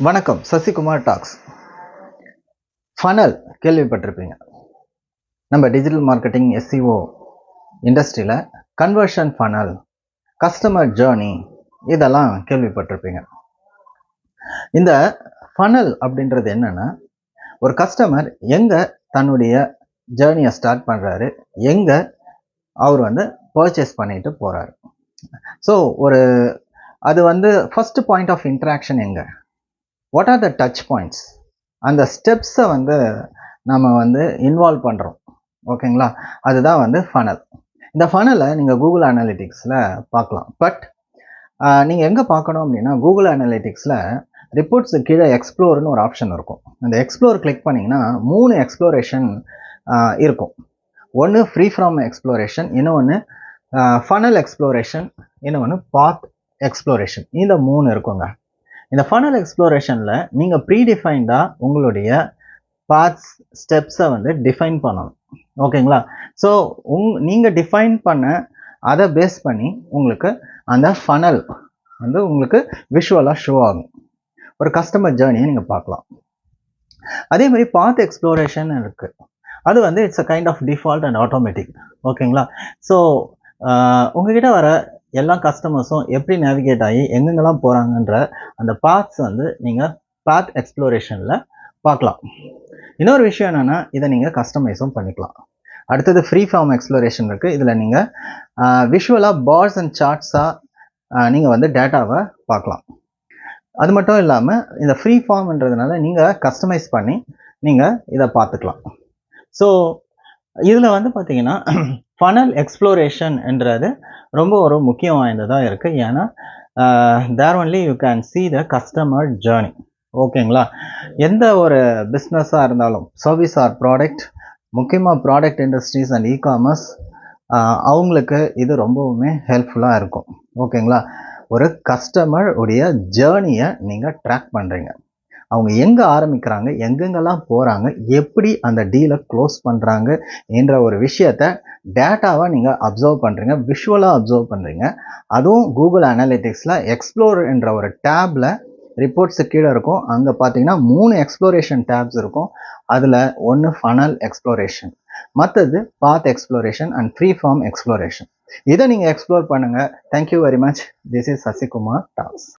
வணக்கம். Sasikumar tax. Funnel கேள்விப்பட்டிருப்பீங்க. நம்ம டிஜிட்டல் மார்க்கெட்டிங் எஸ்சிஓ இண்டஸ்ட்ரியில் கன்வர்ஷன் ஃபனல், கஸ்டமர் ஜேர்னி இதெல்லாம் கேள்விப்பட்டிருப்பீங்க. இந்த ஃபனல் அப்படின்றது என்னன்னா, ஒரு கஸ்டமர் எங்கே தன்னுடைய ஜேர்னியை ஸ்டார்ட் பண்ணுறாரு, எங்கே அவர் பர்ச்சேஸ் பண்ணிட்டு போகிறாரு. ஸோ அது ஃபர்ஸ்ட் பாயிண்ட் ஆஃப் இன்ட்ராக்ஷன் எங்கே, what are the touch points, அந்த ஸ்டெப்ஸை நம்ம இன்வால்வ் பண்ணுறோம். ஓகேங்களா, அதுதான் ஃபனல். இந்த ஃபனலை நீங்கள் கூகுள் அனாலிட்டிக்ஸில் பார்க்கலாம். பட் நீங்கள் எங்கே பார்க்கணும் அப்படின்னா, கூகுள் அனாலிட்டிக்ஸில் ரிப்போர்ட்ஸு கீழே எக்ஸ்ப்ளோர்னு ஒரு ஆப்ஷன் இருக்கும். அந்த எக்ஸ்ப்ளோர் கிளிக் பண்ணிங்கன்னா 3 எக்ஸ்ப்ளோரேஷன் இருக்கும். ஒன்று ஃப்ரீ ஃப்ரம் எக்ஸ்ப்ளோரேஷன், இன்னொன்று ஃபனல் எக்ஸ்ப்ளோரேஷன், இன்னொன்று பாத் எக்ஸ்ப்ளோரேஷன். இந்த 3 இருக்குங்க. இந்த ஃபனல் எக்ஸ்ப்ளோரேஷனில் நீங்கள் ப்ரீடிஃபைன்டாக உங்களுடைய பாத்ஸ் ஸ்டெப்ஸை டிஃபைன் பண்ணணும். ஓகேங்களா, ஸோ நீங்கள் டிஃபைன் பண்ண அதை பேஸ் பண்ணி உங்களுக்கு அந்த ஃபனல் உங்களுக்கு விஷுவலாக ஷோ ஆகும். ஒரு கஸ்டமர் ஜேர்னியை நீங்கள் பார்க்கலாம். அதே மாதிரி பாத் எக்ஸ்ப்ளோரேஷன் இருக்குது. அது it's a kind of default and automatic. ஓகேங்களா, ஸோ உங்ககிட்ட வர எல்லா கஸ்டமர்ஸும் எப்படி நேவிகேட் ஆகி எங்கெங்கெல்லாம் போகிறாங்கன்ற அந்த பாத்ஸ் நீங்கள் பாத் எக்ஸ்ப்ளோரேஷனில் பார்க்கலாம். இன்னொரு விஷயம் என்னென்னா, இதை நீங்கள் கஸ்டமைஸும் பண்ணிக்கலாம். அடுத்தது ஃப்ரீ ஃபார்ம் எக்ஸ்ப்ளோரேஷன் இருக்குது. இதில் நீங்கள் விஷுவலாக பார்ஸ் அண்ட் சார்ட்ஸாக நீங்கள் டேட்டாவை பார்க்கலாம். அது மட்டும் இல்லாமல் இந்த ஃப்ரீ ஃபார்ம்ன்றதுனால நீங்கள் கஸ்டமைஸ் பண்ணி நீங்கள் இதை பார்த்துக்கலாம். ஸோ இதில் பார்த்தீங்கன்னா ஃபனல் எக்ஸ்ப்ளோரேஷன் என்றது ரொம்ப ஒரு முக்கியம் வாய்ந்ததாக இருக்குது. ஏன்னா there only you can see the customer journey. ஓகேங்களா, எந்த ஒரு பிஸ்னஸாக இருந்தாலும், சர்வீஸ் ஆர் ப்ராடக்ட், முக்கியமாக ப்ராடக்ட் இண்டஸ்ட்ரீஸ் அண்ட் இ-காமர்ஸ், அவங்களுக்கு இது ரொம்பவுமே ஹெல்ப்ஃபுல்லாக இருக்கும். ஓகேங்களா, ஒரு கஸ்டமர் உடைய ஜேர்னியை நீங்கள் ட்ராக் பண்ணுறீங்க. அவங்க எங்கே ஆரம்பிக்கிறாங்க, எங்கெங்கெல்லாம் போகிறாங்க, எப்படி அந்த டீலை க்ளோஸ் பண்ணுறாங்க என்ற ஒரு விஷயத்தை டேட்டாவாக நீங்கள் அப்சர்வ் பண்ணுறீங்க, விஷுவலாக அப்சர்வ் பண்ணுறீங்க. அதுவும் கூகுள் அனாலிட்டிக்ஸில் எக்ஸ்ப்ளோர் என்ற ஒரு டேப்பில் ரிப்போர்ட்ஸு கீழே இருக்கும். அங்கே பார்த்தீங்கன்னா 3 எக்ஸ்ப்ளோரேஷன் டேப்ஸ் இருக்கும். அதில் ஒன்று ஃபனல் எக்ஸ்ப்ளோரேஷன், மற்றது path exploration and free form exploration. இதை நீங்கள் எக்ஸ்ப்ளோர் பண்ணுங்கள். Thank you very much. This is Sasikumar tax.